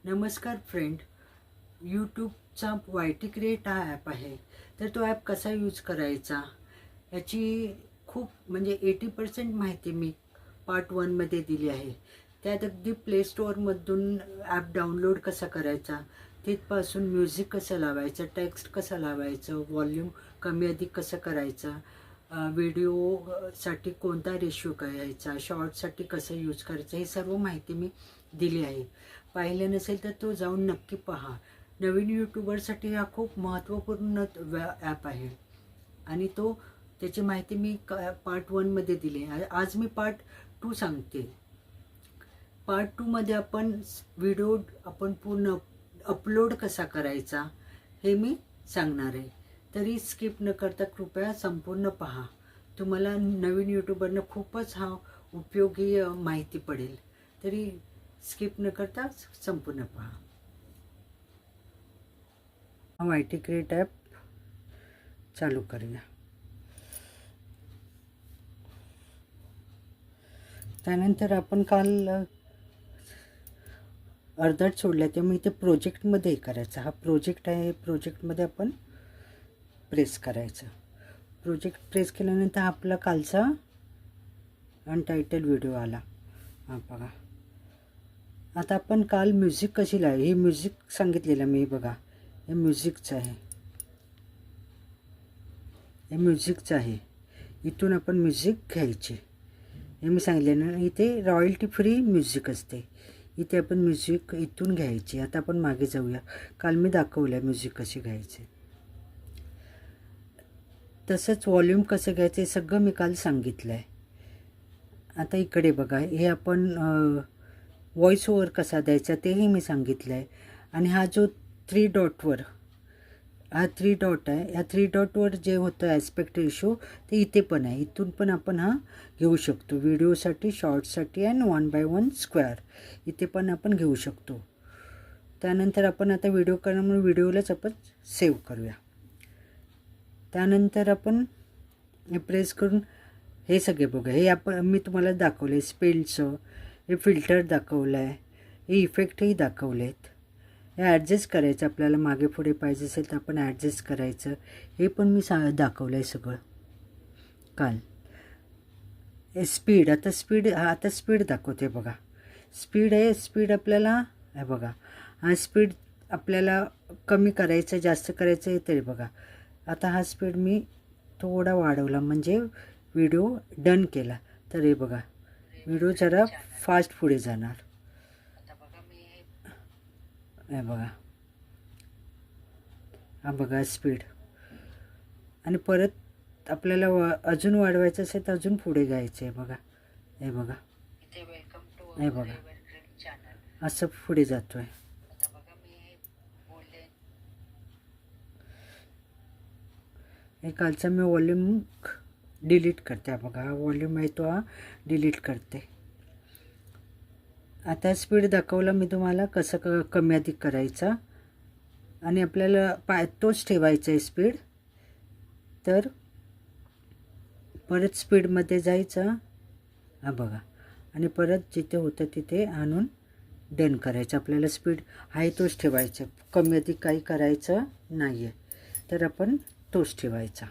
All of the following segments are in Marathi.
नमस्कार फ्रेंड. यूट्यूबचा वाय टी क्रिएट हा ॲप आहे. तर तो ॲप कसा यूज करायचा याची खूप म्हणजे 80% माहिती मी पार्ट 1मध्ये दिली आहे. त्यात अगदी प्ले स्टोअरमधून ॲप डाउनलोड कसा करायचा, तिथपासून म्युझिक कसं लावायचं, टेक्स्ट कसं लावायचं, व्हॉल्यूम कमी अधिक कसं करायचा, व्हिडिओसाठी कोणता रेशो करायचा, शॉर्टसाठी कसं यूज करायचं, हे सर्व माहिती मी दिली आहे. पाहिलं नसेल तर तो जाऊन नक्की पहा. नवीन यूट्यूबरसाठी हा खूप महत्त्वपूर्ण ॲप आहे आणि त्याची माहिती मी पार्ट 1मध्ये दिली. आज मी पार्ट 2 सांगते. पार्ट 2मध्ये व्हिडिओ पूर्ण अपलोड कसा करायचा हे मी सांगणार आहे. तरी स्किप न करता कृपया संपूर्ण पहा. तुम्हाला नवीन यूट्यूबरनं खूपच हा उपयोगी माहिती पडेल. तरी स्किप न करता संपूर्ण पहा. वाय टी क्रिएट ॲप चालू करूया. त्यानंतर आपण काल अर्धट सोडल्या त्यामुळे इथे प्रोजेक्टमध्ये करायचं. हा प्रोजेक्ट आहे. प्रोजेक्टमध्ये आपण प्रेस करायचं. प्रोजेक्ट प्रेस केल्यानंतर आपला कालचा अनटायटल व्हिडिओ आला. हा बघा. आता आपण काल म्युझिक कशी लावली, हे म्युझिक सांगितलेलं मी. बघा, हे म्युझिकचं आहे. हे म्युझिकचं आहे. इथून आपण म्युझिक घ्यायचे. हे मी सांगितले ना, इथे रॉयल्टी फ्री म्युझिक असते. इथे आपण म्युझिक इथून घ्यायची. आता आपण मागे जाऊया. काल मी दाखवलं म्युझिक कशी घ्यायची. तसंच व्हॉल्यूम कसं घ्यायचं हे सगळं मी काल सांगितलं आहे. आता इकडे बघा, हे आपण व्हॉइस ओव्हर कसा द्यायचा तेही मी सांगितलं आहे. आणि हा जो 3 डॉटवर, हा 3 डॉट आहे. ह्या 3 डॉटवर जे होतं ॲस्पेक्ट रेशो ते इथे पण आहे. इथून पण आपण हा घेऊ शकतो. व्हिडिओसाठी, शॉर्ट्ससाठी आणि 1/1 स्क्वेअर इथे पण आपण घेऊ शकतो. त्यानंतर आपण आता व्हिडिओ करण्यामुळे व्हिडिओलाच आपण सेव्ह करूया. त्यानंतर आपण हे प्रेस करून हे सगळे बघा. हे मी तुम्हाला दाखवले स्पेलचं, हे फिल्टर दाखवलं आहे, हे इफेक्टही दाखवले आहेत. हे ॲडजस्ट करायचं. आपल्याला मागे पुढे पाहिजे असेल तर आपण ॲडजस्ट करायचं. हे पण मी दाखवलं आहे सगळं काल. हे स्पीड, आता स्पीड दाखवते बघा. स्पीड आहे. स्पीड आपल्याला हे बघा, हा स्पीड आपल्याला कमी करायचं, जास्त करायचं आहे तरी बघा. आता हा स्पीड मी थोडा वाढवला म्हणजे व्हिडिओ डन केला. तर हे बघा, व्हिडिओ जरा फास्ट पुढे जाणार. हे बघा, हा बघा स्पीड. आणि परत आपल्याला अजून वाढवायचं असेल तर अजून पुढे जायचं आहे. बघा, हे बघा, हे बघा, असं पुढे जातो आहे. हे कालचा मी व्हॉल्यूम डिलीट करते. बघा, हा व्हॉल्यूम आहे तो हा डिलीट करते. आता स्पीड दाखवला मी तुम्हाला कसं कमी अधिक करायचा. आणि आपल्याला तोच ठेवायचा आहे स्पीड. तर परत स्पीडमध्ये जायचं. हा बघा, आणि परत जिथे होतं तिथे आणून डन करायचं. आपल्याला स्पीड आहे तोच ठेवायचं, कमी अधिक काही करायचं नाही आहे. तर आपण तोच ठेवायचा.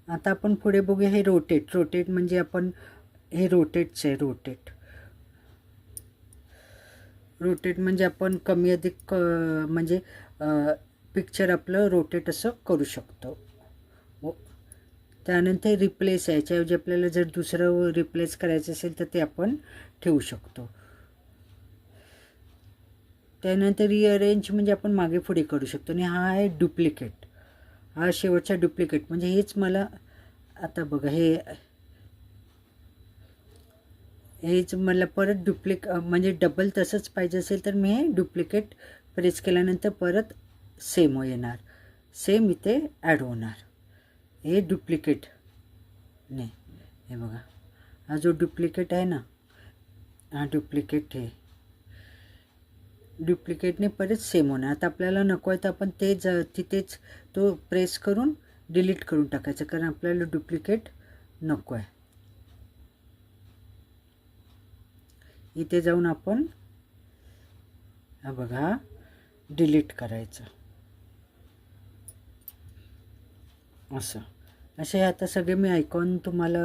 आता आपण पुढे बघूया. हे रोटेट म्हणजे आपण हे रोटेटचं आहे. रोटेट म्हणजे आपण कमी अधिक म्हणजे पिक्चर आपलं रोटेट असं करू शकतो. त्यानंतर रिप्लेस आहे. याच्याऐवजी आपल्याला जर दुसरं रिप्लेस करायचं असेल तर ते आपण ठेवू शकतो. त्यानंतर रिअरेंज म्हणजे आपण मागे पुढे करू शकतो. आणि हा आहे डुप्लिकेट. हा शेवटचा डुप्लिकेट म्हणजे हेच मला आता बघा, हेच मला परत म्हणजे डबल तसंच पाहिजे असेल तर मी हे डुप्लिकेट प्रेस केल्यानंतर परत सेम येणार. सेम इथे ॲड होणार. हे डुप्लिकेट नाही. हे बघा, हा जो डुप्लिकेट आहे ना, हा डुप्लिकेट आहे. डुप्लिकेटने परत सेम होणार. आता आपल्याला नको आहे तर आपण तिथेच तो प्रेस करून डिलीट करून टाकायचं, कारण आपल्याला डुप्लिकेट नको आहे. इथे जाऊन आपण हा बघा, डिलीट करायचं असं. असे आता सगळे मी आयकॉन तुम्हाला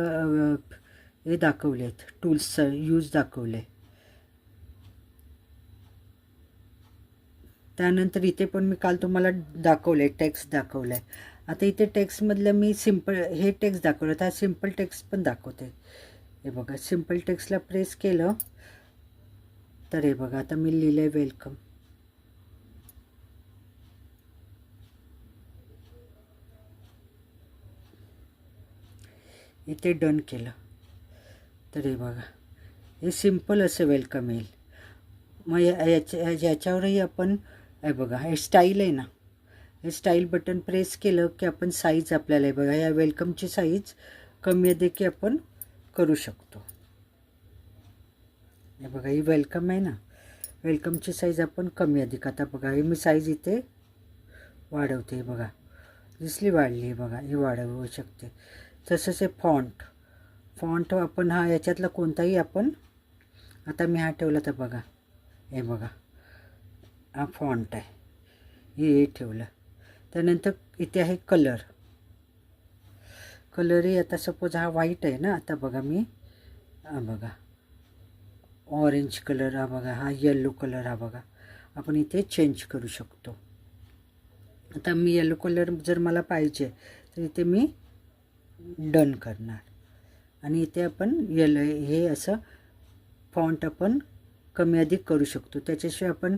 हे दाखवलेत, टूल्सचा यूज दाखवले. त्यानंतर इथे पण मी काल तुम्हाला दाखवले, टेक्स्ट दाखवलं आहे. आता इथे टेक्स्टमधलं मी सिम्पल हे टेक्स्ट दाखवलं, तर हा सिम्पल टेक्स्ट पण दाखवते. हे बघा, सिम्पल टेक्स्टला प्रेस केलं तर हे बघा, आता मी लिहिलं आहे वेलकम. इथे डन केलं तर हे बघा, हे सिम्पल असं वेलकम येईल. मग याच्यावरही आपण हे बघा, हे स्टाईल आहे ना, हे स्टाईल बटन प्रेस केलं की आपण साईज आपल्याला हे बघा, या वेलकमची साईज कमी अधिक आपण करू शकतो. हे बघा, ही वेलकम आहे ना, वेलकमची साईज आपण कमी अधिक, आता बघा ही मी साईज इथे वाढवते. बघा, दिसली वाढली, बघा ही वाढवू शकते. तसंच हे फॉन्ट आपण हा याच्यातला कोणताही आपण, आता मी हा ठेवला तर बघा, हे बघा हा फॉन्ट आहे, हे ठेवलं. त्यानंतर इथे आहे कलरही आता सपोज हा व्हाईट आहे ना, आता बघा मी हा बघा ऑरेंज कलर, हा बघा हा येलो कलर, हा बघा आपण इथे चेंज करू शकतो. आता मी येलो कलर जर मला पाहिजे तर इथे मी डन करणार आणि इथे आपण हे असं फॉन्ट आपण कमी अधिक करू शकतो. त्याच्याशिवाय आपण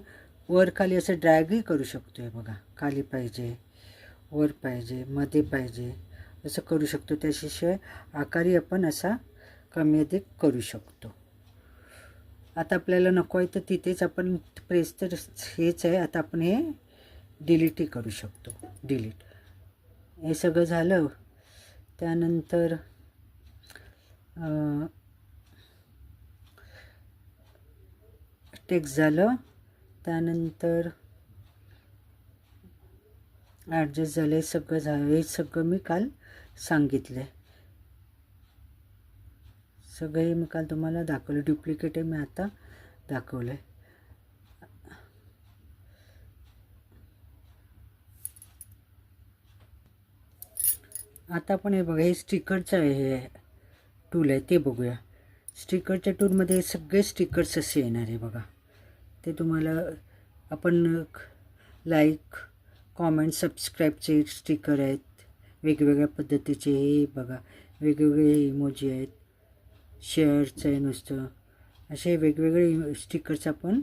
वर खाली असं ड्रॅगही करू शकतो. हे बघा, खाली पाहिजे, वर पाहिजे, मध्ये पाहिजे, असं करू शकतो. त्याच्याशिवाय आकारही आपण असा कमी अधिक करू शकतो. आता आपल्याला नको आहे तर तिथेच आपण प्रेस, तर हेच आहे. आता आपण हे डिलीटही करू शकतो. डिलीट, हे सगळं झालं. त्यानंतर टेक्स्ट झालं, त्यानंतर ॲडजस्ट झालं, सगळं झालं. हे सगळं मी काल सांगितलं आहे, सगळे मी काल तुम्हाला दाखवलं. डुप्लिकेट आहे मी आता दाखवलं आहे. आता आपण हे बघा, हे स्टिकरचं हे टूल आहे ते बघूया. स्टिकरच्या टूलमध्ये सगळे स्टिकर्स असे येणार आहे बघा. ते तुम्हाला आपण लाईक, कॉमेंट, सबस्क्राईबचे स्टिकर आहेत वेगवेगळ्या पद्धतीचे. हे बघा, वेगवेगळे इमोजी आहेत. शेअरचं आहे नुसतं, असे वेगवेगळे स्टिकर्स आपण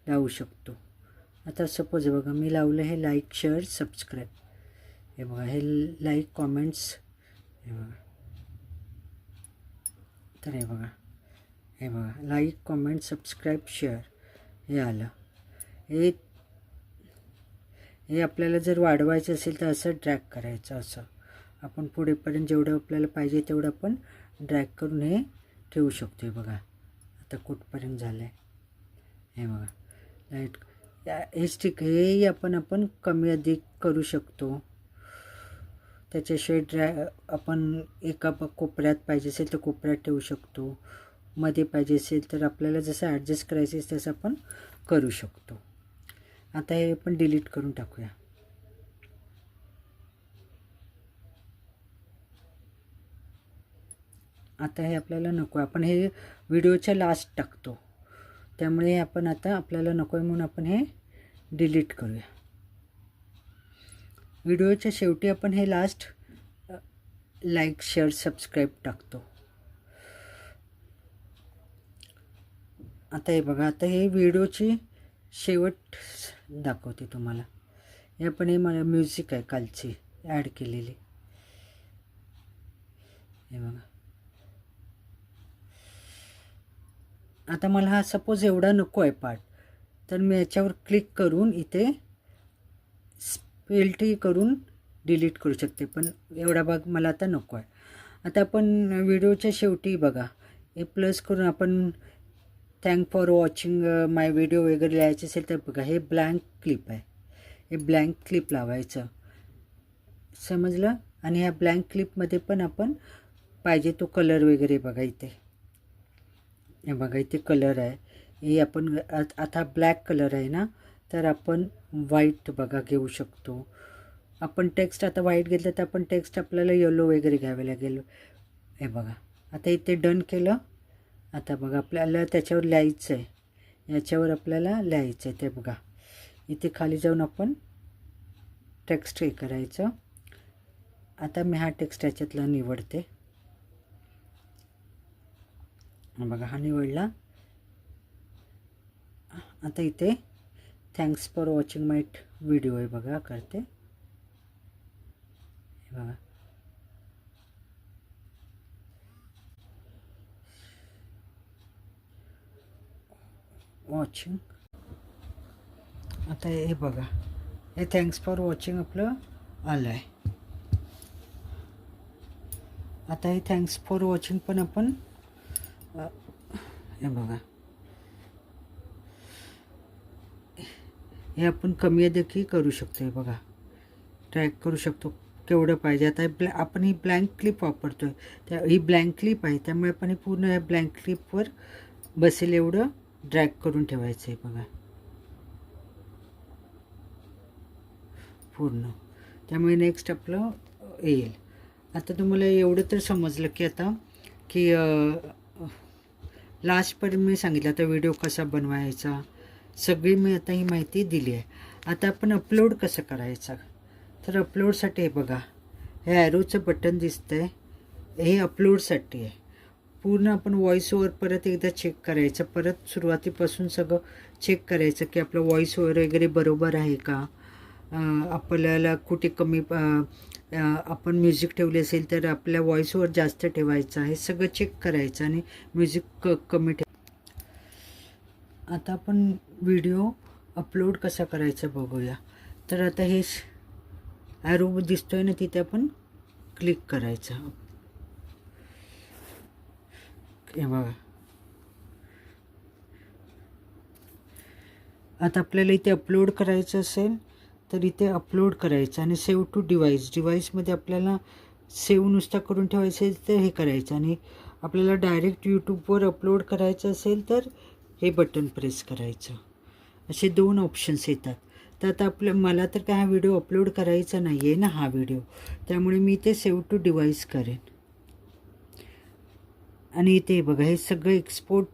लावू शकतो. आता सपोज बघा, मी लावलं हे लाईक, शेअर, सबस्क्राईब. हे बघा, हे लाईक, कॉमेंट्स, हे बघा, तर हे बघा, हे बघा लाईक, कॉमेंट, सबस्क्राईब, शेअर हे आलं. हे आपल्याला जर वाढवायचं असेल तर असं ड्रॅग करायचं, असं आपण पुढेपर्यंत जेवढं आपल्याला पाहिजे तेवढं आपण ड्रॅग करून हे ठेवू शकतो. हे बघा, आता कुठपर्यंत झालं आहे, हे बघा लाईट. हे स्टिक हेही आपण कमी अधिक करू शकतो. त्याच्याशिवाय आपण एका कोपऱ्यात पाहिजे असेल तर कोपऱ्यात ठेवू शकतो, मध्ये पाहिजे असेल तर आपल्याला जसं ॲडजस्ट करायचं आहे तसं आपण करू शकतो. आता हे आपण डिलीट करून टाकूया. आता हे आपल्याला नको आहे, आपण हे व्हिडिओच्या लास्ट टाकतो, त्यामुळे आपण आता आपल्याला नको आहे म्हणून आपण हे डिलीट करूया. व्हिडिओच्या शेवटी आपण हे लास्ट लाईक, शेअर, सबस्क्राईब टाकतो. आता हे बघा, आता हे व्हिडिओची शेवट दाखवते तुम्हाला. हे पण हे मला म्युझिक आहे कालची ॲड केलेली. हे बघा, आता मला हा सपोज एवढा नको आहे पार्ट, तर मी याच्यावर क्लिक करून इथे स्पेल्टही करून डिलीट करू शकते, पण एवढा भाग मला आता नको आहे. आता आपण व्हिडिओच्या शेवटी बघा, हे प्लस करून आपण thank for watching my video वगैरे लिहायचे असेल तर बघा, हे ब्लँक क्लिप आहे, हे ब्लँक क्लिप लावायचं, समजलं. आणि ह्या ब्लँक क्लिपमध्ये पण आपण पाहिजे तो कलर वगैरे बघा, इथे हे बघा, इथे कलर आहे. हे आपण आता ब्लॅक कलर आहे ना, तर आपण व्हाईट बघा घेऊ शकतो. आपण टेक्स्ट आता व्हाईट घेतलं तर आपण टेक्स्ट आपल्याला येलो वगैरे घ्यावे लागेल. हे बघा आता इथे डन केलं. आता बघा आपल्याला त्याच्यावर लिहायचं आहे, याच्यावर आपल्याला लिहायचं आहे. ते बघा इथे खाली जाऊन आपण टेक्स्ट हे करायचं. आता मी हा टेक्स्ट याच्यातला निवडते. बघा हा निवडला. आता इथे thanks for watching my video आहे बघा करते. बघा वॉचिंग. आता हे बघा हे थँक्स फॉर वॉचिंग आपलं आलं आहे. आता हे थँक्स फॉर वॉचिंग पण आपण हे बघा हे आपण कमी देखील करू शकतो. हे बघा ट्रॅक करू शकतो केवढं पाहिजे. आता आपण ही ब्लँक क्लिप वापरतो आहे, ही ब्लँक क्लिप आहे, त्यामुळे आपण हे पूर्ण या ब्लँक क्लिपवर बसेल एवढं ड्रॅग करून ठेवायचं आहे बघा पूर्ण. त्यामुळे नेक्स्ट आपलं येईल. आता तुम्हाला एवढं तर समजलं की आता की लास्टपर्यंत मी सांगितलं आता व्हिडिओ कसा बनवायचा सगळी मी आता ही माहिती दिली आहे. आता आपण अपलोड कसं करायचं, तर अपलोडसाठी हे बघा हे ॲरोचं बटन दिसतं आहे, हे अपलोडसाठी आहे. पूर्ण आपण व्हॉइस ओव्हर परत एकदा चेक करायचं, परत सुरुवातीपासून सगळं चेक करायचं की आपलं व्हॉइस ओव्हर वगैरे बरोबर आहे का, आपल्याला कुठे कमी आपण म्युझिक ठेवले असेल तर आपल्या व्हॉइस ओव्हर जास्त ठेवायचं, हे सगळं चेक करायचं आणि म्युझिक कमी आता आपण व्हिडिओ अपलोड कसा करायचा बघूया. तर आता हे ॲरो दिसतोय ना, तिथे आपण क्लिक करायचं. हे बघा आता आपल्याला इथे अपलोड करायचं असेल तर इथे अपलोड करायचं आणि सेव्ह टू डिव्हाइसमध्ये आपल्याला सेव्ह नुसता करून ठेवायचं असेल तर हे करायचं, आणि आपल्याला डायरेक्ट यूट्यूबवर अपलोड करायचं असेल तर हे बटन प्रेस करायचं. असे 2 ऑप्शन्स येतात. तर आता मला तर काय हा व्हिडिओ अपलोड करायचा नाही आहे ना हा व्हिडिओ, त्यामुळे मी इथे सेव्ह टू डिव्हाइस करेन. आणि इथे बघा हे सगळं एक्सपोर्ट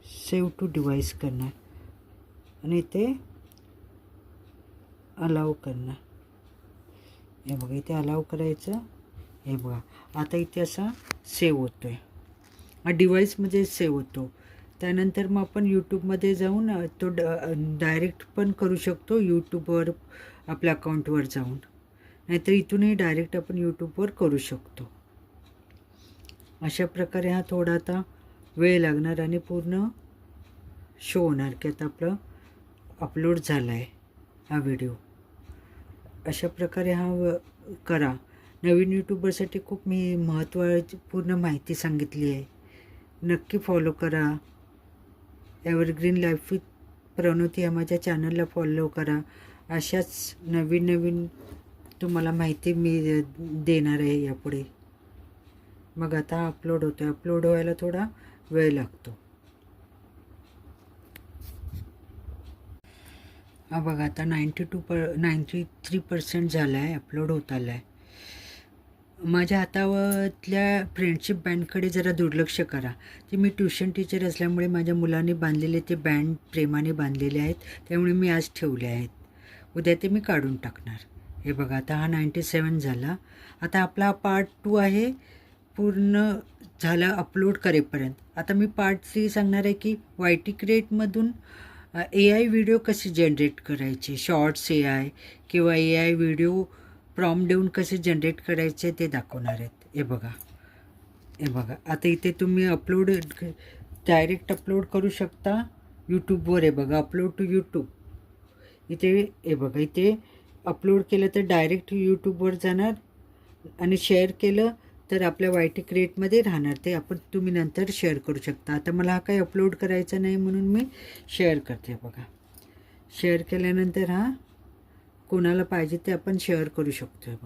सेव्ह टू डिव्हाइस करणार आणि इथे अलाव करणार. हे बघा इथे अलाव करायचं. हे बघा आता इथे असा सेव्ह होतो आहे, हा डिव्हाइसमध्ये सेव्ह होतो. त्यानंतर मग आपण यूट्यूबमध्ये जाऊन तो डायरेक्ट पण करू शकतो यूट्यूबवर आपल्या अकाउंटवर जाऊन, नाहीतर इथूनही डायरेक्ट आपण यूट्यूबवर करू शकतो. अशा प्रकारे हा थोडा आता वेळ लागणार आणि पूर्ण शो होणार की आता आपलं अपलोड झाला आहे हा व्हिडिओ. अशा प्रकारे हा करा. नवीन यूट्यूबरसाठी खूप मी महत्त्वपूर्ण माहिती सांगितली आहे, नक्की फॉलो करा. एव्हरग्रीन लाईफ विथ प्रणोती या माझ्या चॅनलला फॉलो करा. अशाच नवीन नवीन तुम्हाला माहिती मी देणार आहे यापुढे. मग आता अपलोड होतो आहे, अपलोड व्हायला थोडा वेळ लागतो. हा बघा आता 93% झाला आहे, अपलोड होत आला आहे. माझ्या हातातल्या फ्रेंडशिप बँडकडे जरा दुर्लक्ष करा. ते मी ट्युशन टीचर असल्यामुळे माझ्या मुलांनी बांधलेले ते बँड प्रेमाने बांधलेले आहेत, त्यामुळे मी आज ठेवले आहेत. उद्या ते मी काढून टाकणार. हे बघा आता हा 97 झाला. आता आपला पार्ट 2 आहे पूर्ण झाला अपलोड करेपर्यंत. आता मी पार्ट 3 सांगणार आहे की YT क्रिएटमधून AI व्हिडिओ कसे जनरेट करायचे, शॉर्ट्स AI किंवा AI व्हिडिओ प्रॉम्प्ट देऊन कसे जनरेट करायचे ते दाखवणार आहेत. हे बघा आता इथे तुम्ही अपलोड डायरेक्ट अपलोड करू शकता यूट्यूबवर. हे बघा अपलोड टू यूट्यूब इथे. हे बघा इथे अपलोड केलं तर डायरेक्ट यूट्यूबवर जाणार आणि शेअर केलं तर आपल्या YT क्रिएटमध्ये राहणार. ते तुम्ही नंतर शेअर करू शकता. आता मला हा काही अपलोड करायचा नाही म्हणून मी शेअर करते. बघा शेअर केल्यानंतर हा कोणाला पाहिजे ते आपण शेअर करू शकतो. हे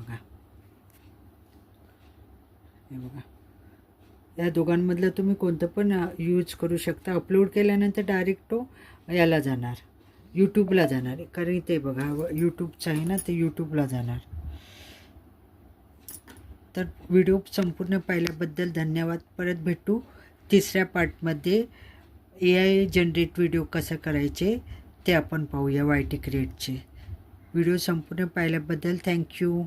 बघा या दोघांमधलं तुम्ही कोणतं पण यूज करू शकता. अपलोड केल्यानंतर डायरेक्ट तो याला जाणार, यूट्यूबला जाणार. कारण ते बघा यूट्यूबचं आहे ना, ते यूट्यूबला जाणार. तर व्हिडिओ संपूर्ण पाहिल्याबद्दल धन्यवाद. परत भेटू तिसऱ्या पार्टमध्ये. AI जनरेट व्हिडिओ कसं करायचे ते आपण पाहूया YT क्रिएटचे. व्हिडिओ संपूर्ण पाहिल्याबद्दल थँक्यू.